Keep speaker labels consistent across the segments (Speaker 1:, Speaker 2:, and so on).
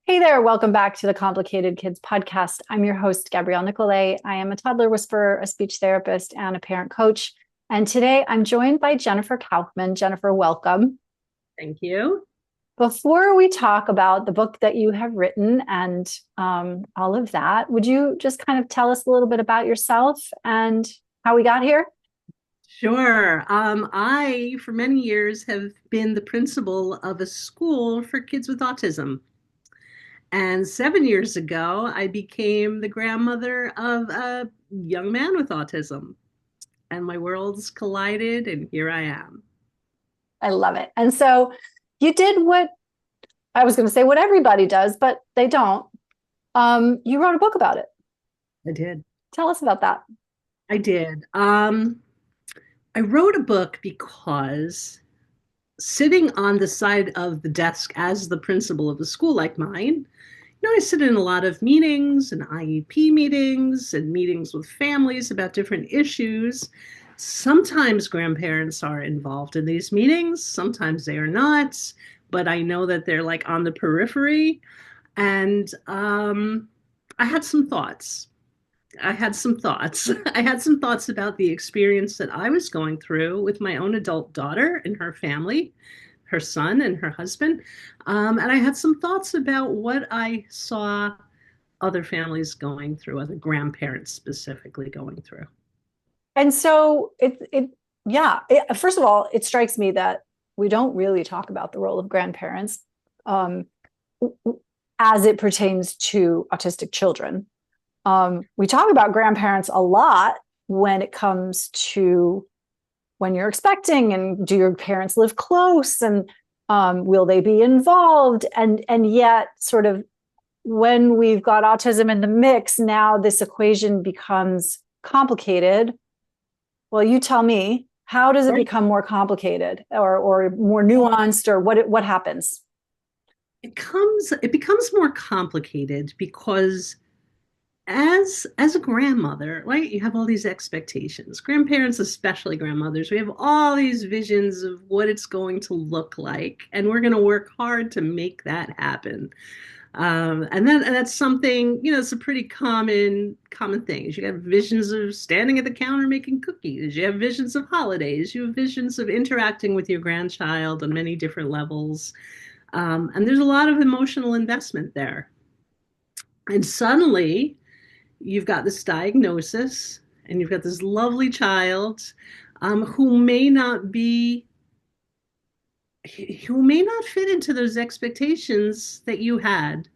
Speaker 1: Hey there, welcome back to the Complicated Kids podcast. I'm your host, Gabriele Nicolet. I am a toddler whisperer, a speech therapist, and a parent coach. And today I'm joined by Jennifer Kaufman. Jennifer, welcome.
Speaker 2: Thank you.
Speaker 1: Before we talk about the book that you have written and all of that, would you just kind of tell us a little bit about yourself and how we got here?
Speaker 2: Sure. I, for many years, have been the principal of a school for kids with autism. And 7 years ago, I became the grandmother of a young man with autism. And my worlds collided, and here I am.
Speaker 1: I love it. And so you did what I was going to say, what everybody does, but they don't. You wrote a book about it.
Speaker 2: I did.
Speaker 1: Tell us about that.
Speaker 2: I did. I wrote a book because sitting on the side of the desk as the principal of a school like mine, I sit in a lot of meetings and IEP meetings and meetings with families about different issues. Sometimes grandparents are involved in these meetings, sometimes they are not, but I know that they're like on the periphery. And I had some thoughts. I had some thoughts. I had some thoughts about the experience that I was going through with my own adult daughter and her family, her son and her husband. And I had some thoughts about what I saw other families going through, other grandparents specifically going through.
Speaker 1: And so first of all, it strikes me that we don't really talk about the role of grandparents um, as it pertains to autistic children. We talk about grandparents a lot when it comes to when you're expecting and do your parents live close and will they be involved? And yet sort of when we've got autism in the mix, now this equation becomes complicated. Well, you tell me, how does it
Speaker 2: Right.
Speaker 1: become more complicated or more nuanced, or what happens?
Speaker 2: It becomes more complicated because as a grandmother, right, you have all these expectations. Grandparents, especially grandmothers, we have all these visions of what it's going to look like, and we're going to work hard to make that happen. And that's something, it's a pretty common thing. You have visions of standing at the counter making cookies. You have visions of holidays. You have visions of interacting with your grandchild on many different levels. And there's a lot of emotional investment there. And suddenly, you've got this diagnosis and you've got this lovely child who may not fit into those expectations that you had.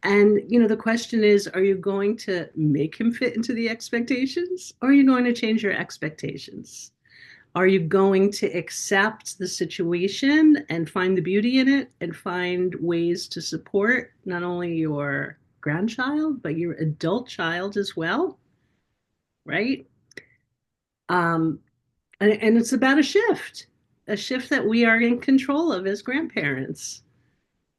Speaker 2: And the question is, are you going to make him fit into the expectations, or are you going to change your expectations? Are you going to accept the situation and find the beauty in it and find ways to support not only your grandchild, but your adult child as well? Right? Um, and it's about a shift that we are in control of as grandparents,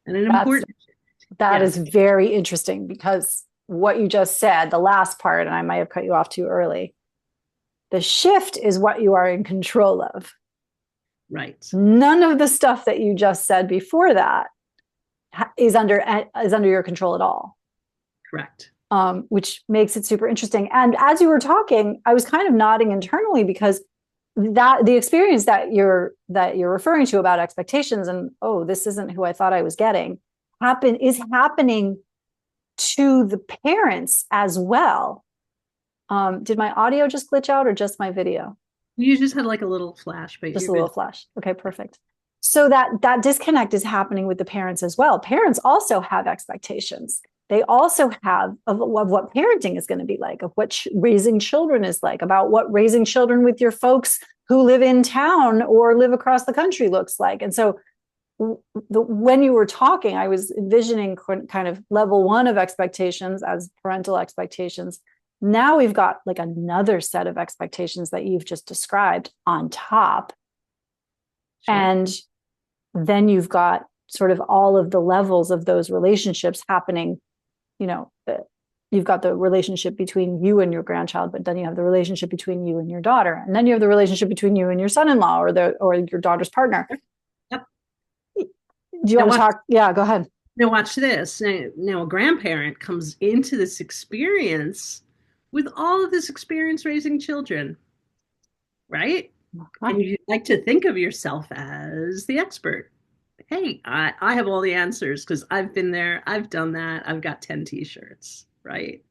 Speaker 2: and an
Speaker 1: That's
Speaker 2: important shift.
Speaker 1: that is
Speaker 2: Yes,
Speaker 1: very interesting because what you just said, the last part, and I might have cut you off too early, the shift is what you are in control of.
Speaker 2: right,
Speaker 1: None of the stuff that you just said before that is under your control at all,
Speaker 2: correct.
Speaker 1: which makes it super interesting. And as you were talking, I was kind of nodding internally because that the experience that you're referring to about expectations and, oh, this isn't who I thought I was getting, is happening to the parents as well. Did my audio just glitch out or just my video?
Speaker 2: You just had like a little flash, but
Speaker 1: Just
Speaker 2: you're
Speaker 1: a little
Speaker 2: good.
Speaker 1: flash. Okay, perfect. So that disconnect is happening with the parents as well. Parents also have expectations. They also have of what parenting is going to be like, of what raising children is like, about what raising children with your folks who live in town or live across the country looks like. And so when you were talking, I was envisioning kind of level one of expectations as parental expectations. Now we've got like another set of expectations that you've just described on top.
Speaker 2: Sure.
Speaker 1: And then you've got sort of all of the levels of those relationships happening. You know, you've got the relationship between you and your grandchild, but then you have the relationship between you and your daughter. And then you have the relationship between you and your son-in-law or your daughter's partner.
Speaker 2: Yep.
Speaker 1: Do you
Speaker 2: And
Speaker 1: want to
Speaker 2: what
Speaker 1: talk? Yeah, go ahead.
Speaker 2: Now, watch this. Now, a grandparent comes into this experience with all of this experience raising children, right?
Speaker 1: Okay.
Speaker 2: And you like to think of yourself as the expert. Hey, I have all the answers because I've been there, I've done that, I've got 10 t-shirts, right?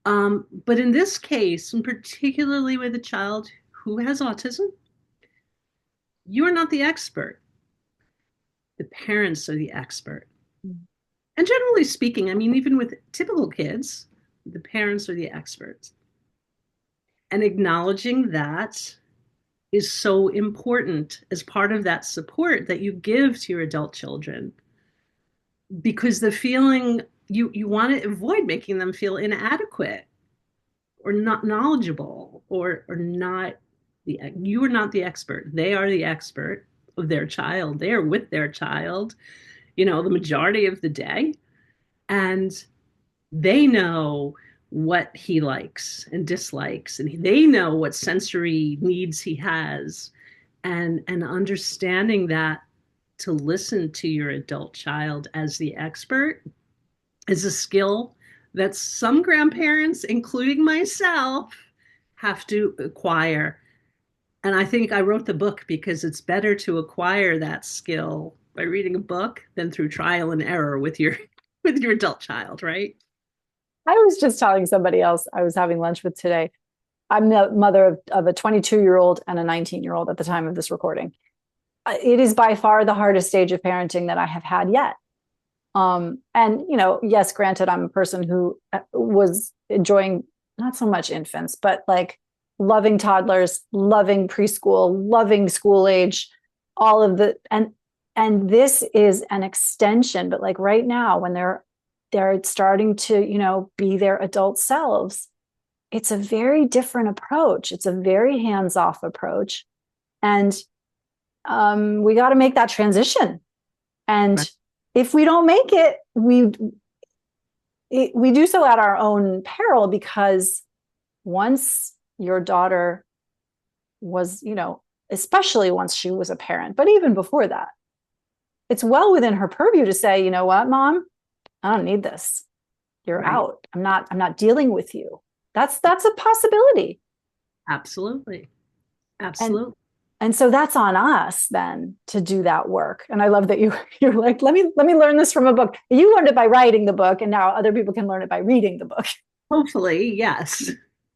Speaker 2: But in this case, and particularly with a child who has autism, you are not the expert. The parents are the expert. And generally speaking, I mean, even with typical kids, the parents are the experts. And acknowledging that is so important as part of that support that you give to your adult children, because the feeling you want to avoid making them feel inadequate or not knowledgeable or not you are not the expert. They are the expert of their child. They are with their child, the majority of the day. And they know what he likes and dislikes, and they know what sensory needs he has. And understanding that to listen to your adult child as the expert is a skill that some grandparents, including myself, have to acquire. And I think I wrote the book because it's better to acquire that skill by reading a book than through trial and error with your with your adult child, right?
Speaker 1: I was just telling somebody else I was having lunch with today. I'm the mother of a 22-year-old and a 19-year-old at the time of this recording. It is by far the hardest stage of parenting that I have had yet. And yes, granted, I'm a person who was enjoying not so much infants, but like loving toddlers, loving preschool, loving school age, all of the and this is an extension. But like right now, when they're starting to be their adult selves, it's a very different approach. It's a very hands-off approach, and we got to make that transition. And
Speaker 2: Right.
Speaker 1: if we don't make it, we do so at our own peril, because once your daughter was, especially once she was a parent, but even before that, it's well within her purview to say, you know what, mom, I don't need this. You're
Speaker 2: Right.
Speaker 1: out. I'm not dealing with you. That's a possibility.
Speaker 2: Absolutely.
Speaker 1: And
Speaker 2: Absolutely.
Speaker 1: and so that's on us then to do that work. And I love that you're like, let me learn this from a book. You learned it by writing the book, and now other people can learn it by reading the book.
Speaker 2: Hopefully, yes.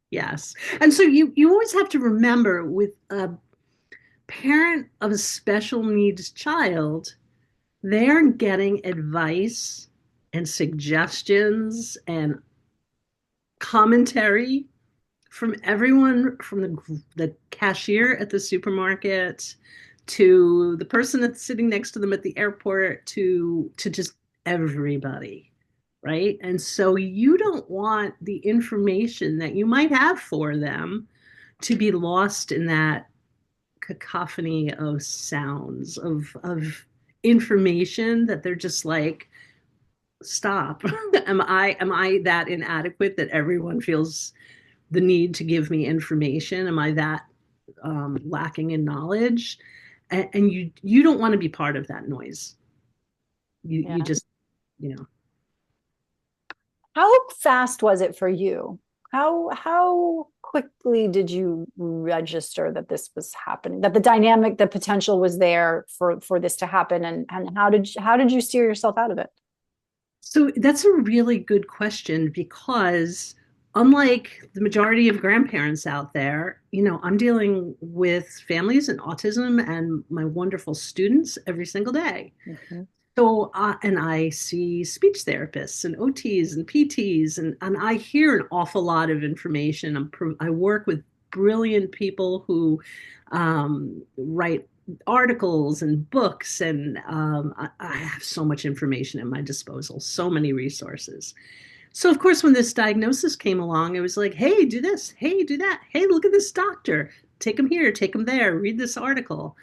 Speaker 2: Yes. And so you always have to remember, with a parent of a special needs child, they're getting advice and suggestions and commentary from everyone, from the cashier at the supermarket to the person that's sitting next to them at the airport to just everybody, right? And so you don't want the information that you might have for them to be lost in that cacophony of sounds of information that they're just like, stop. Am I that inadequate that everyone feels the need to give me information? Am I that lacking in knowledge? And you don't want to be part of that noise. You
Speaker 1: Yeah.
Speaker 2: just, you know.
Speaker 1: How fast was it for you? How quickly did you register that this was happening? That the dynamic, the potential was there for this to happen, and how did you steer yourself out of it?
Speaker 2: So that's a really good question, because unlike the majority of grandparents out there, I'm dealing with families and autism and my wonderful students every single day.
Speaker 1: Mm-hmm.
Speaker 2: So, and I see speech therapists and OTs and PTs, and I hear an awful lot of information. I work with brilliant people who write articles and books, and I have so much information at my disposal, so many resources. So, of course, when this diagnosis came along, it was like, hey, do this, hey, do that, hey, look at this doctor, take him here, take him there, read this article.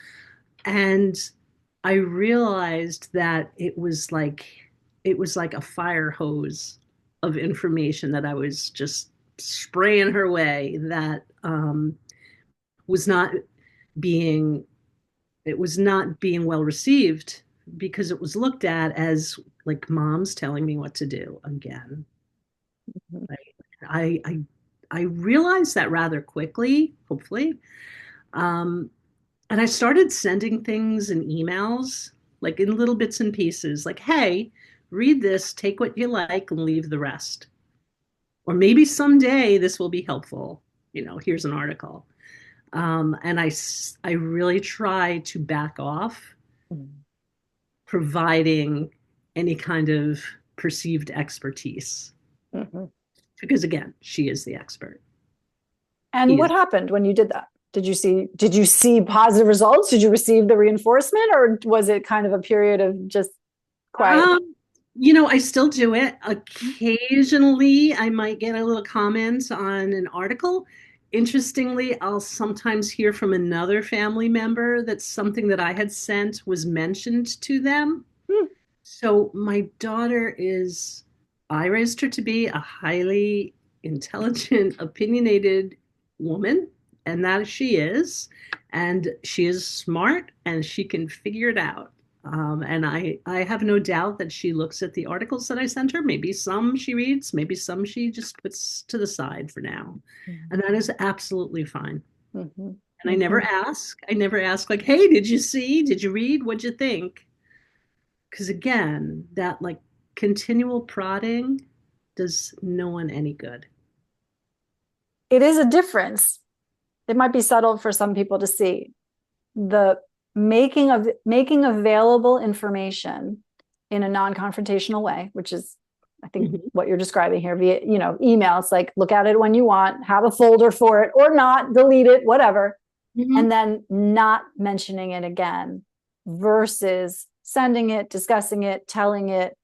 Speaker 2: And I realized that it was like a fire hose of information that I was just spraying her way, that was not being it was not being well received because it was looked at as like mom's telling me what to do again.
Speaker 1: Mhm.
Speaker 2: Right? I realized that rather quickly, hopefully. Um, and I started sending things in emails, like in little bits and pieces, like, hey, read this, take what you like, and leave the rest. Or maybe someday this will be helpful. Here's an article. And I really try to back off
Speaker 1: Mhm.
Speaker 2: providing any kind of perceived expertise.
Speaker 1: Mhm.
Speaker 2: Because again, she is the expert.
Speaker 1: And
Speaker 2: He
Speaker 1: what
Speaker 2: is.
Speaker 1: happened when you did that? Did you see positive results? Did you receive the reinforcement, or was it kind of a period of just quiet?
Speaker 2: Um, I still do it. Occasionally, I might get a little comment on an article. Interestingly, I'll sometimes hear from another family member that something that I had sent was mentioned to them.
Speaker 1: Hmm.
Speaker 2: So my daughter I raised her to be a highly intelligent, opinionated woman, and that she is. And she is smart and she can figure it out. And I have no doubt that she looks at the articles that I sent her. Maybe some she reads, maybe some she just puts to the side for now. And that is absolutely fine.
Speaker 1: Mhm.
Speaker 2: And I never
Speaker 1: Mhm.
Speaker 2: ask. I never ask, like, hey, did you see? Did you read? What'd you think? Because again, that like continual prodding does no one any good.
Speaker 1: It is a difference. It might be subtle for some people to see. The making available information in a non-confrontational way, which is, I think,
Speaker 2: Mhm.
Speaker 1: what you're describing here via, email. It's like, look at it when you want, have a folder for it or not, delete it, whatever, and
Speaker 2: Mhm.
Speaker 1: then not mentioning it again versus sending it, discussing it, telling it,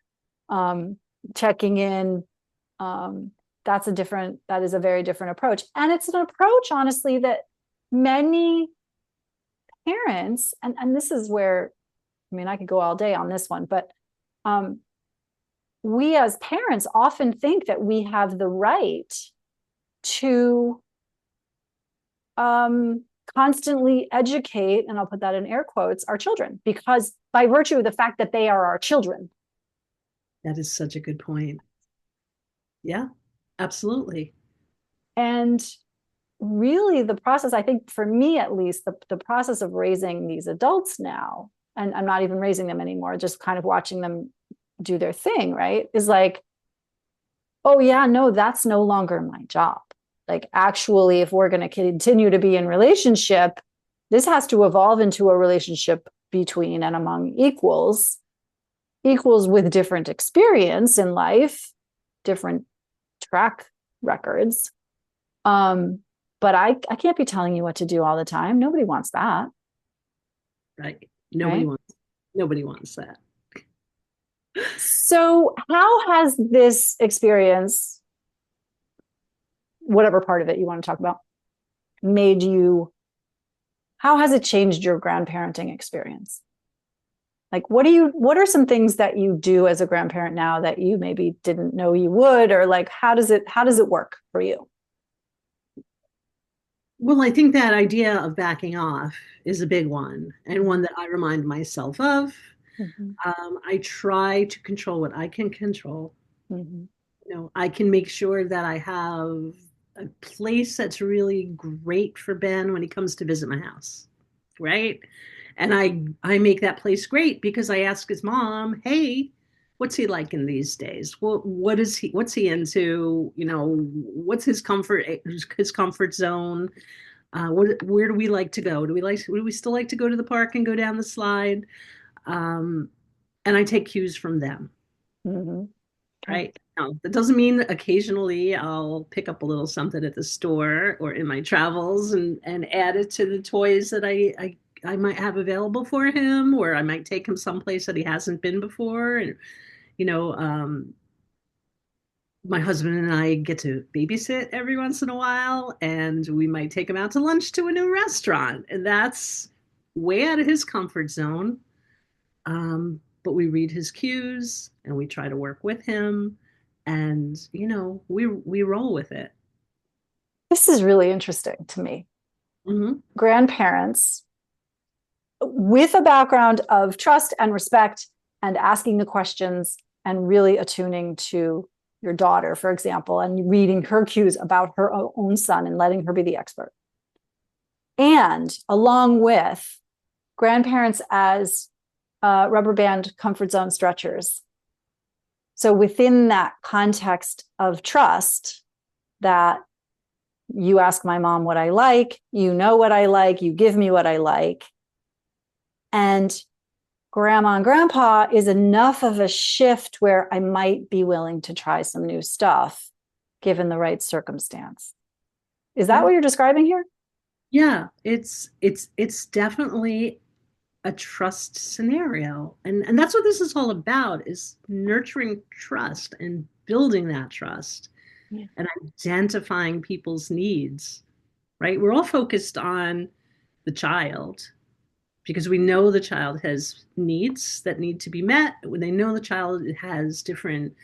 Speaker 1: um, checking in. Um, that is a very different approach. And it's an approach, honestly, that many parents, and this is where, I mean, I could go all day on this one, but um, we as parents often think that we have the right to um, constantly educate, and I'll put that in air quotes, our children, because by virtue of the fact that they are our children.
Speaker 2: That is such a good point. Yeah, absolutely.
Speaker 1: And really, the process, I think for me at least, the process of raising these adults now, and I'm not even raising them anymore, just kind of watching them do their thing, right, is like, oh yeah, no, that's no longer my job. Like, actually, if we're going to continue to be in relationship, this has to evolve into a relationship between and among equals with different experience in life, different track records. um but I can't be telling you what to do all the time. Nobody wants that,
Speaker 2: Right.
Speaker 1: right?
Speaker 2: Nobody wants that.
Speaker 1: So how has this experience, whatever part of it you want to talk about, made you, how has it changed your grandparenting experience? Like, what are some things that you do as a grandparent now that you maybe didn't know you would, or like, how does it work for you?
Speaker 2: Well, I think that idea of backing off is a big one and one that I remind myself of.
Speaker 1: Mhm.
Speaker 2: I try to control what I can control.
Speaker 1: Mhm.
Speaker 2: I can make sure that I have a place that's really great for Ben when he comes to visit my house, right? And I make that place great because I ask his mom, "Hey, what's he like in these days? What's he into? What's his comfort zone? Where do we like to go? Do we still like to go to the park and go down the slide?" Um, and I take cues from them.
Speaker 1: Mhm. Okay.
Speaker 2: Right. Now, that doesn't mean that occasionally I'll pick up a little something at the store or in my travels and add it to the toys that I might have available for him, or I might take him someplace that he hasn't been before. And, you know, um, my husband and I get to babysit every once in a while, and we might take him out to lunch to a new restaurant. And that's way out of his comfort zone. But we read his cues and we try to work with him, and we roll with it.
Speaker 1: This is really interesting to me.
Speaker 2: Hmm.
Speaker 1: Grandparents, with a background of trust and respect and asking the questions and really attuning to your daughter, for example, and reading her cues about her own son and letting her be the expert. And along with grandparents as rubber band comfort zone stretchers. So within that context of trust, that you ask my mom what I like, you know what I like, you give me what I like. And grandma and grandpa is enough of a shift where I might be willing to try some new stuff given the right circumstance. Is that
Speaker 2: Yeah.
Speaker 1: what you're describing here?
Speaker 2: Yeah, it's definitely a trust scenario. And that's what this is all about, is nurturing trust and building that trust
Speaker 1: Yeah.
Speaker 2: and identifying people's needs, right? We're all focused on the child because we know the child has needs that need to be met. When they know the child has different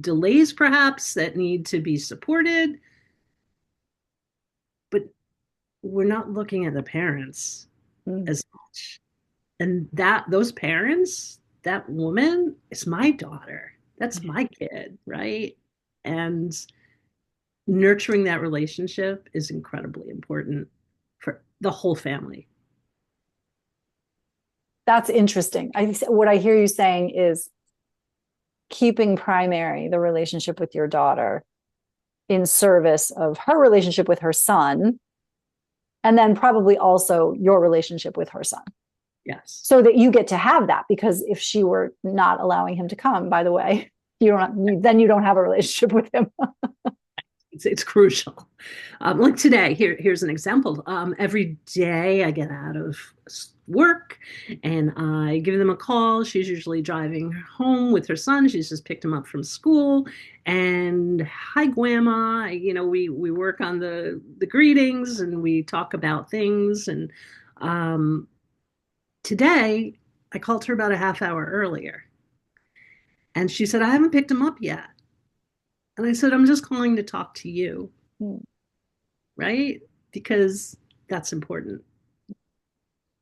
Speaker 2: delays, perhaps, that need to be supported, but we're not looking at the parents
Speaker 1: Mm.
Speaker 2: as much. And that those parents, that woman is my daughter. That's
Speaker 1: Yeah.
Speaker 2: my kid, right? And nurturing that relationship is incredibly important for the whole family.
Speaker 1: That's interesting. What I hear you saying is keeping primary the relationship with your daughter in service of her relationship with her son, and then probably also your relationship with her son,
Speaker 2: Yes.
Speaker 1: so that you get to have that. Because if she were not allowing him to come, by the way, then you don't have a relationship with him.
Speaker 2: It's crucial. Like today, here's an example. Every day I get out of work and I give them a call. She's usually driving home with her son. She's just picked him up from school. And hi, Grandma. We work on the greetings and we talk about things. And um, today I called her about a half hour earlier. And she said, I haven't picked him up yet. And I said, I'm just calling to talk to you, right? Because that's important.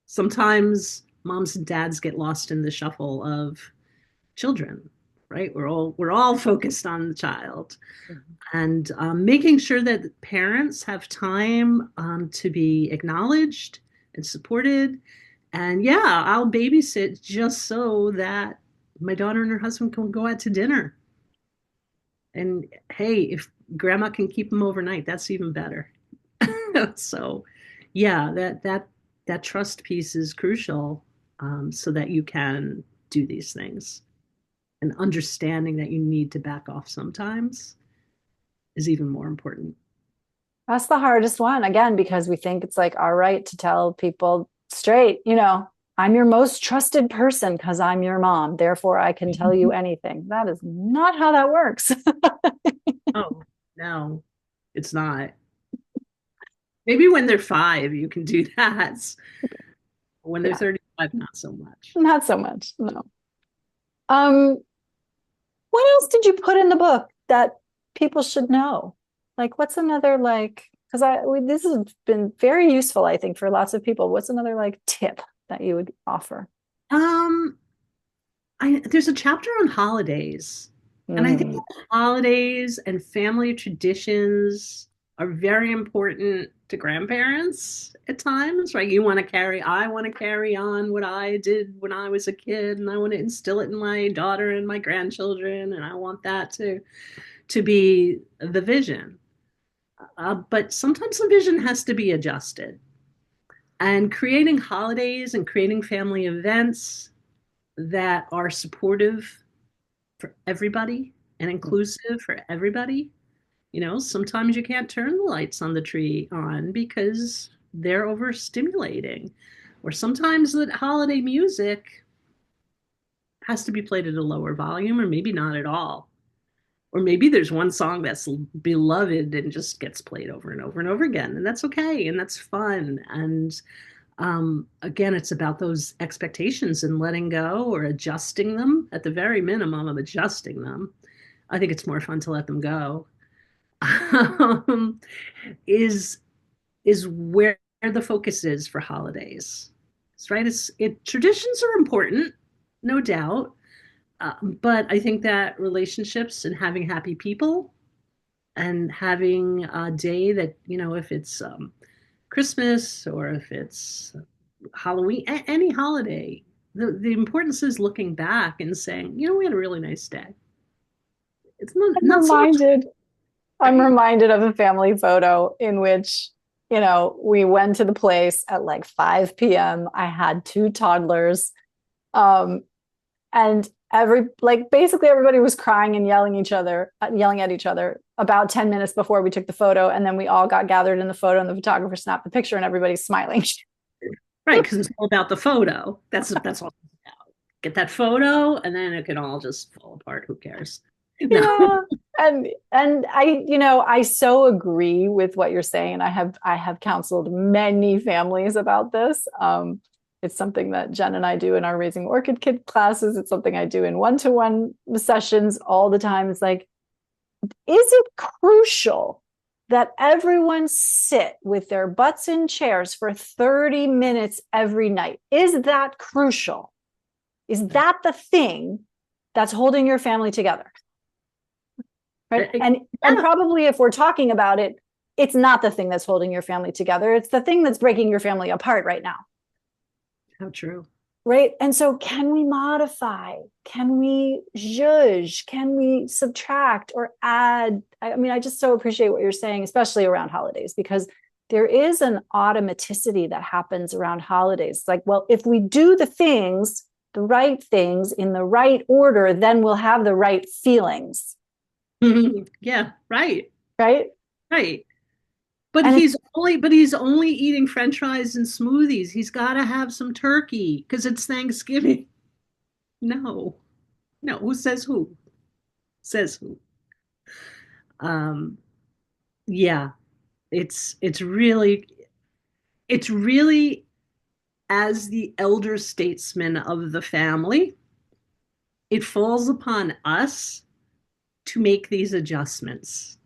Speaker 2: Sometimes moms and dads get lost in the shuffle of children, right? We're all focused on the child, and making sure that parents have time to be acknowledged and supported. And yeah, I'll babysit just so that my daughter and her husband can go out to dinner. And hey, if grandma can keep them overnight, that's even better. So, yeah, that trust piece is crucial, so that you can do these things. And understanding that you need to back off sometimes is even more important.
Speaker 1: That's the hardest one, again, because we think it's like our right to tell people straight, I'm your most trusted person because I'm your mom. Therefore, I can tell you anything. That is not how that works.
Speaker 2: Oh, no, it's not. Maybe when they're 5, you can do that. When they're
Speaker 1: Yeah,
Speaker 2: 35, not so much.
Speaker 1: not so much. No. Um, what else did you put in the book that people should know? Like, what's another like? Because this has been very useful, I think, for lots of people. What's another like tip that you would offer?
Speaker 2: Um, there's a chapter on holidays, and I think
Speaker 1: Mm.
Speaker 2: holidays and family traditions are very important to grandparents at times, right? I want to carry on what I did when I was a kid, and I want to instill it in my daughter and my grandchildren, and I want that to be the vision. But sometimes the vision has to be adjusted. And creating holidays and creating family events that are supportive for everybody and inclusive for everybody. Sometimes you can't turn the lights on the tree on because they're overstimulating. Or sometimes the holiday music has to be played at a lower volume, or maybe not at all. Or maybe there's one song that's beloved and just gets played over and over and over again. And that's okay. And that's fun. And again, it's about those expectations and letting go or adjusting them, at the very minimum of adjusting them. I think it's more fun to let them go. um, is where the focus is for holidays. right? Traditions are important, no doubt. But I think that relationships and having happy people and having a day that, if it's Christmas or if it's Halloween, any holiday, the importance is looking back and saying, we had a really nice day. It's not,
Speaker 1: I'm
Speaker 2: not so much,
Speaker 1: reminded, I'm
Speaker 2: right?
Speaker 1: reminded of a family photo in which, we went to the place at like 5 p.m. I had two toddlers. Um, and basically everybody was crying and yelling at each other about 10 minutes before we took the photo. And then we all got gathered in the photo and the photographer snapped the picture and everybody's smiling.
Speaker 2: Right, because it's all about the photo. That's all it's about. Get that photo, and then it can all just fall apart. Who cares? No.
Speaker 1: Yeah. And I so agree with what you're saying. And I have counseled many families about this. It's something that Jen and I do in our Raising Orchid Kid classes. It's something I do in one-to-one sessions all the time. It's like, is it crucial that everyone sit with their butts in chairs for 30 minutes every night? Is that crucial? Is that the thing that's holding your family together? Right. And probably if we're talking about it, it's not the thing that's holding your family together. It's the thing that's breaking your family apart right now.
Speaker 2: How true.
Speaker 1: Right. And so can we modify? Can we judge? Can we subtract or add? I mean, I just so appreciate what you're saying, especially around holidays, because there is an automaticity that happens around holidays. It's like, well, if we do the right things in the right order, then we'll have the right feelings.
Speaker 2: Yeah, right.
Speaker 1: Right.
Speaker 2: Right. But
Speaker 1: And
Speaker 2: he's only eating French fries and smoothies. He's got to have some turkey because it's Thanksgiving. No, no. Who says who? Says who? Um, yeah. It's really as the elder statesman of the family, it falls upon us to make these adjustments.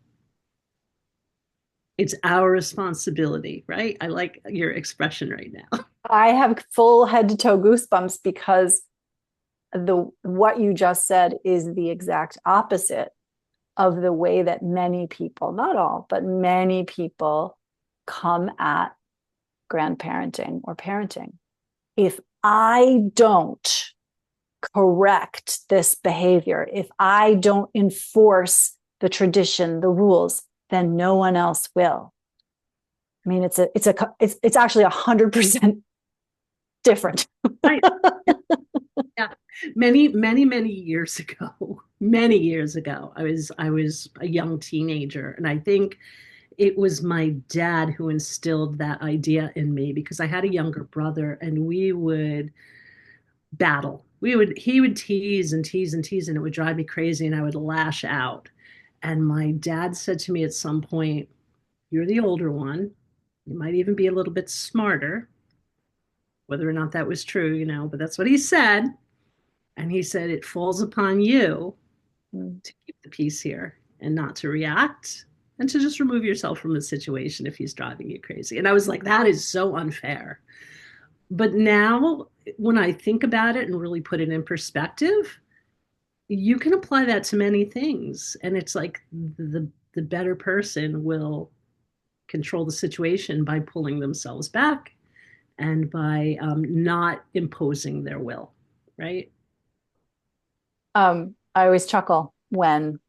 Speaker 2: It's our responsibility, right? I like your expression right now.
Speaker 1: I have full head to toe goosebumps because what you just said is the exact opposite of the way that many people, not all, but many people come at grandparenting or parenting. If I don't correct this behavior, if I don't enforce the tradition, the rules, then no one else will. I mean, it's actually 100% different.
Speaker 2: Right. Yeah. Many years ago, I was a young teenager, and I think it was my dad who instilled that idea in me because I had a younger brother, and we would battle. He would tease and tease and tease, and it would drive me crazy, and I would lash out. And my dad said to me at some point, "You're the older one. You might even be a little bit smarter." Whether or not that was true, but that's what he said. And he said, it falls upon you to keep the peace here and not to react and to just remove yourself from the situation if he's driving you crazy. And I was like, that is so unfair. But now, when I think about it and really put it in perspective, you can apply that to many things. And it's like the better person will control the situation by pulling themselves back and by not imposing their will, right?
Speaker 1: I always chuckle when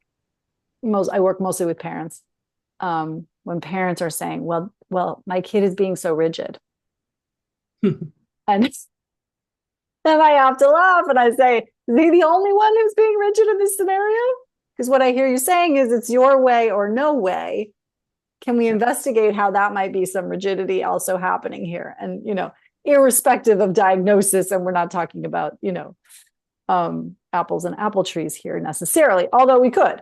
Speaker 1: I work mostly with parents. When parents are saying, well, my kid is being so rigid. And then I have to laugh and I say, is he the only one who's being rigid in this scenario? Because what I hear you saying is it's your way or no way. Can we investigate how that might be some rigidity also happening here? And, irrespective of diagnosis, and we're not talking about, apples and apple trees here necessarily, although we could.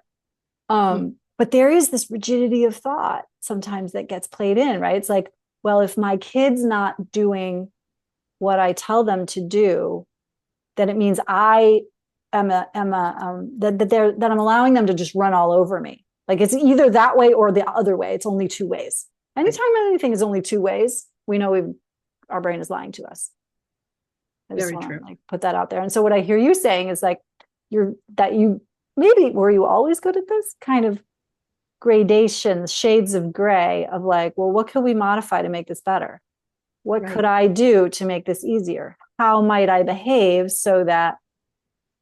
Speaker 1: But there is this rigidity of thought sometimes that gets played in, right? It's like, well, if my kid's not doing what I tell them to do, then it means I am that I'm allowing them to just run all over me. Like it's either that way or the other way. It's only two ways. Anytime anything is only two ways, we know our brain is lying to us. I just
Speaker 2: Very
Speaker 1: want
Speaker 2: true.
Speaker 1: to like put that out there. And so what I hear you saying is like you maybe were you always good at this kind of gradations, shades of gray of like, well, what could we modify to make this better? What
Speaker 2: Right.
Speaker 1: could I do to make this easier? How might I behave so that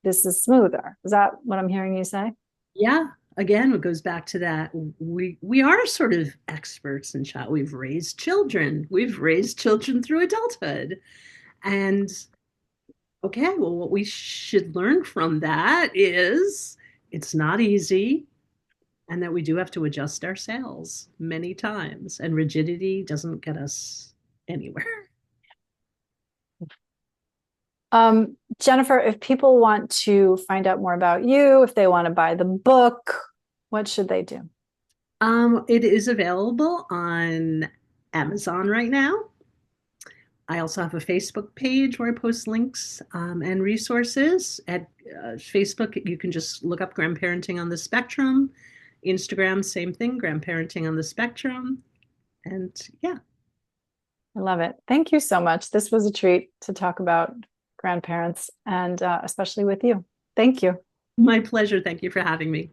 Speaker 1: this is smoother? Is that what I'm hearing you say?
Speaker 2: Yeah. Again, it goes back to that. We are sort of experts in child. We've raised children. We've raised children through adulthood. And okay, well, what we should learn from that is it's not easy and that we do have to adjust our sails many times. And rigidity doesn't get us anywhere.
Speaker 1: Jennifer, if people want to find out more about you, if they want to buy the book, what should they do?
Speaker 2: It is available on Amazon right now. I also have a Facebook page where I post links and resources. At Facebook, you can just look up Grandparenting on the Spectrum. Instagram, same thing, Grandparenting on the Spectrum. And yeah,
Speaker 1: I love it. Thank you so much. This was a treat to talk about grandparents and especially with you. Thank you.
Speaker 2: my pleasure. Thank you for having me.